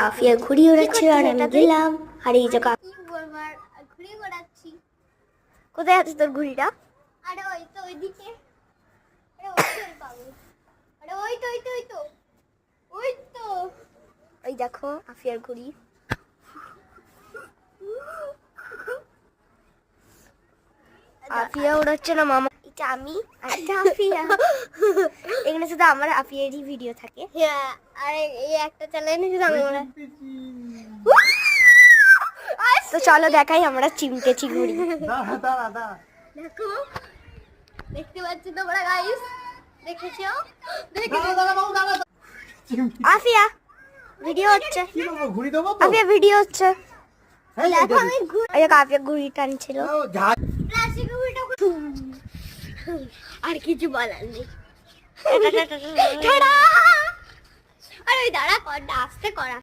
আফিয়া ঘুড়ি ওড়াচ্ছিল আর আমি গেলাম আর এই যে ঘুড়ি ওড়াচ্ছি। কোথায় আছে তোর ঘুড়িটা? আরে ওই তো ওইদিকে। আরে ওই তো পাবো। আরে ওই তো ওই তো ওই তো ওই তো ওই দেখো আফিয়ার ঘুড়ি। আফিয়া ওড়াচ্ছে না মামা, এটা আমি আর এটা আফিয়া। এখানে শুধু আমার আফিয়ারই ভিডিও থাকে। হ্যাঁ, আরে এই একটা চ্যানেলে শুধু আমরা। তো চলো দেখাই আমরা চিমকেছি ঘুড়ি। দেখো, দেখতে পাচ্ছ তোমরা গাইস? দেখেছো? আফিয়া ভিডিও হচ্ছে, কি বলবো, ঘুড়ি দেবো তো? আফিয়া ভিডিও হচ্ছে। এই যে দেখো আমি এই যে আফিয়া ঘুড়ি টানছিল। প্লাস্টিক ঘুড়িটা আর কিছু বলার নেই। আরে ওই দাঁড়া কর, আস্তে করা।